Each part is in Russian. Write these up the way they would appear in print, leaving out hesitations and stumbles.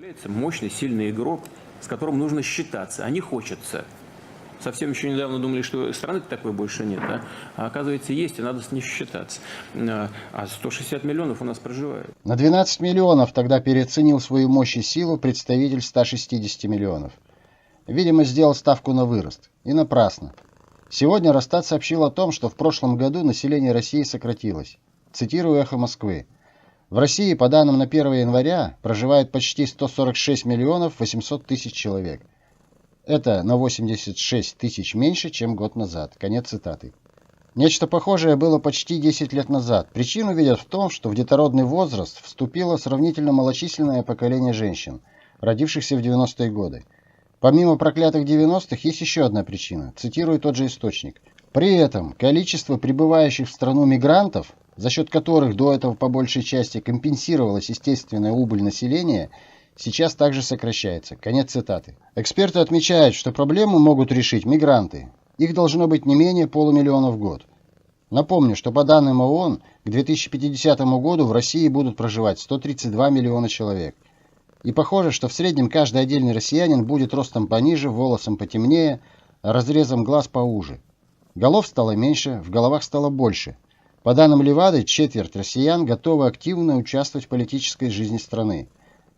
Является мощный, сильный игрок, с которым нужно считаться, а не хочется. Совсем еще недавно думали, что страны такой больше нет, да? А оказывается есть, и надо с ней считаться. А 160 миллионов у нас проживают. На 12 миллионов тогда переоценил свою мощь и силу представитель 160 миллионов. Видимо, сделал ставку на вырост. И напрасно. Сегодня Росстат сообщил о том, что в прошлом году население России сократилось. Цитирую «Эхо Москвы». В России, по данным на 1 января, проживает почти 146 миллионов 800 тысяч человек. Это на 86 тысяч меньше, чем год назад. Конец цитаты. Нечто похожее было почти 10 лет назад. Причину видят в том, что в детородный возраст вступило сравнительно малочисленное поколение женщин, родившихся в 90-е годы. Помимо проклятых 90-х, есть еще одна причина. Цитирую тот же источник. При этом количество прибывающих в страну мигрантов, за счет которых до этого по большей части компенсировалась естественная убыль населения, сейчас также сокращается. Конец цитаты. Эксперты отмечают, что проблему могут решить мигранты. Их должно быть не менее полумиллиона в год. Напомню, что по данным ООН, к 2050 году в России будут проживать 132 миллиона человек. И похоже, что в среднем каждый отдельный россиянин будет ростом пониже, волосом потемнее, разрезом глаз поуже. Голов стало меньше, в головах стало больше. По данным Левады, четверть россиян готовы активно участвовать в политической жизни страны.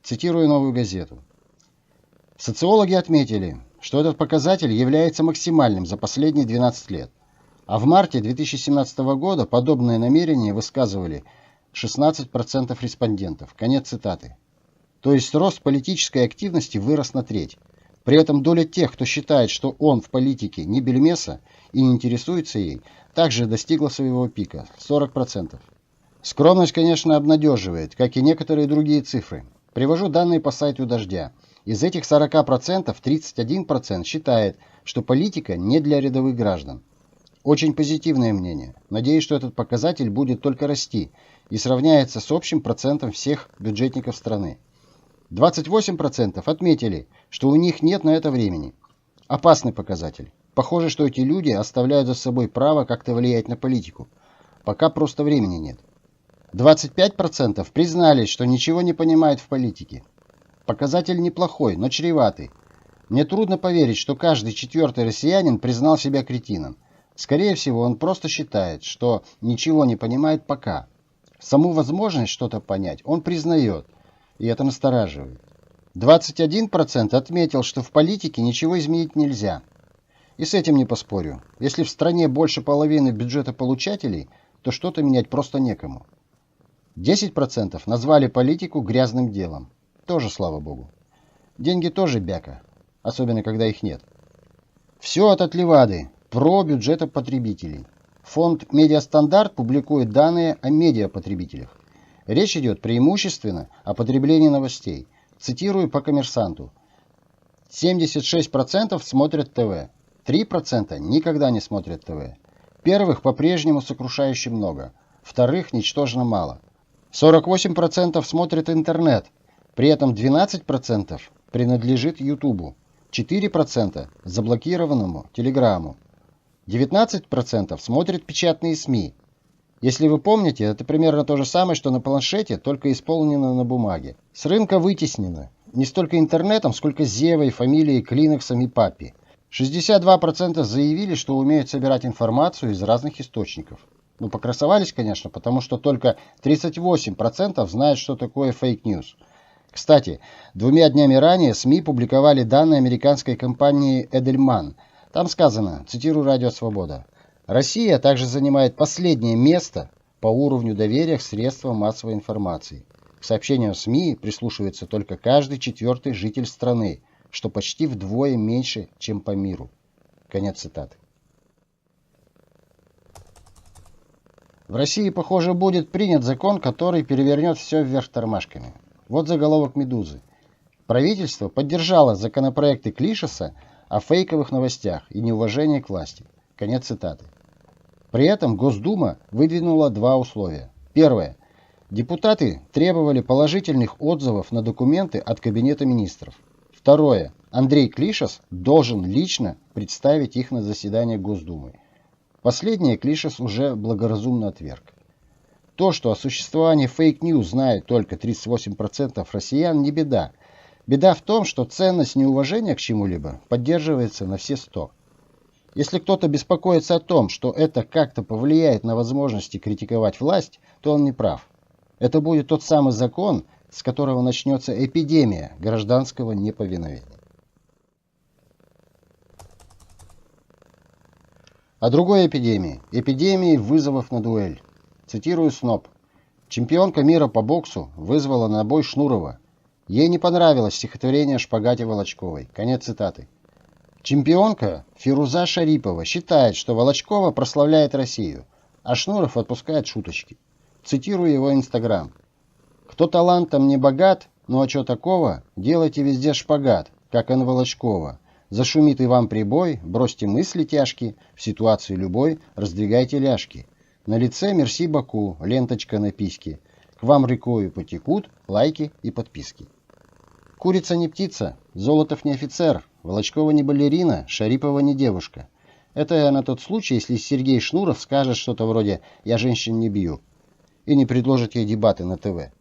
Цитирую «Новую газету». Социологи отметили, что этот показатель является максимальным за последние 12 лет. А в марте 2017 года подобное намерение высказывали 16% респондентов. Конец цитаты. То есть рост политической активности вырос на треть. При этом доля тех, кто считает, что он в политике не бельмеса и не интересуется ей, также достигла своего пика – 40%. Скромность, конечно, обнадеживает, как и некоторые другие цифры. Привожу данные по сайту «Дождя». Из этих 40% 31% считает, что политика не для рядовых граждан. Очень позитивное мнение. Надеюсь, что этот показатель будет только расти и сравняется с общим процентом всех бюджетников страны. 28% отметили, что у них нет на это времени. Опасный показатель. Похоже, что эти люди оставляют за собой право как-то влиять на политику. Пока просто времени нет. 25% признались, что ничего не понимают в политике. Показатель неплохой, но чреватый. Мне трудно поверить, что каждый четвертый россиянин признал себя кретином. Скорее всего, он просто считает, что ничего не понимает пока. Саму возможность что-то понять он признает, и это настораживает. 21% отметил, что в политике ничего изменить нельзя. И с этим не поспорю. Если в стране больше половины бюджетополучателей, то что-то менять просто некому. 10% назвали политику грязным делом. Тоже слава богу. Деньги тоже бяка, особенно когда их нет. Все от Левады, про бюджетопотребителей. Фонд «Медиастандарт» публикует данные о медиапотребителях. Речь идет преимущественно о потреблении новостей. Цитирую по «Коммерсанту». 76% смотрят ТВ, 3% никогда не смотрят ТВ. Первых по-прежнему сокрушающе много, вторых ничтожно мало. 48% смотрят интернет, при этом 12% принадлежит Ютубу, 4% заблокированному Телеграму, 19% смотрят печатные СМИ. Если вы помните, это примерно то же самое, что на планшете, только исполнено на бумаге. С рынка вытеснено не столько интернетом, сколько Зевой, фамилией, Клинексом и Папи. 62% заявили, что умеют собирать информацию из разных источников. Ну, покрасовались, конечно, потому что только 38% знают, что такое фейк-ньюс. Кстати, 2 днями ранее СМИ публиковали данные американской компании Эдельман. Там сказано, цитирую «Радио Свобода», «Россия также занимает последнее место по уровню доверия к средствам массовой информации. К сообщениям СМИ прислушивается только каждый четвертый житель страны, что почти вдвое меньше, чем по миру». Конец цитаты. В России, похоже, будет принят закон, который перевернет все вверх тормашками. Вот заголовок «Медузы». Правительство поддержало законопроекты Клишеса о фейковых новостях и неуважении к власти. Конец цитаты. При этом Госдума выдвинула 2 условия. Первое. Депутаты требовали положительных отзывов на документы от Кабинета министров. Второе. Андрей Клишес должен лично представить их на заседание Госдумы. Последнее Клишес уже благоразумно отверг. То, что о существовании фейк-ньюс знают только 38% россиян, не беда. Беда в том, что ценность неуважения к чему-либо поддерживается на все 100. Если кто-то беспокоится о том, что это как-то повлияет на возможности критиковать власть, то он не прав. Это будет тот самый закон, с которого начнется эпидемия гражданского неповиновения. О другой эпидемии. Эпидемии вызовов на дуэль. Цитирую СНОП. Чемпионка мира по боксу вызвала на бой Шнурова. Ей не понравилось стихотворение Шпагати-Волочковой. Конец цитаты. Чемпионка Фируза Шарипова считает, что Волочкова прославляет Россию, а Шнуров отпускает шуточки. Цитирую его Инстаграм. «Кто талантом не богат, ну а чё такого, делайте везде шпагат, как Н. Волочкова. Зашумит и вам прибой, бросьте мысли тяжкие, в ситуации любой раздвигайте ляжки. На лице мерси Баку, ленточка на письке. К вам рекою потекут лайки и подписки». Курица не птица, Золотов не офицер, Волочкова не балерина, Шарипова не девушка. Это на тот случай, если Сергей Шнуров скажет что-то вроде «я женщин не бью» и не предложит ей дебаты на ТВ.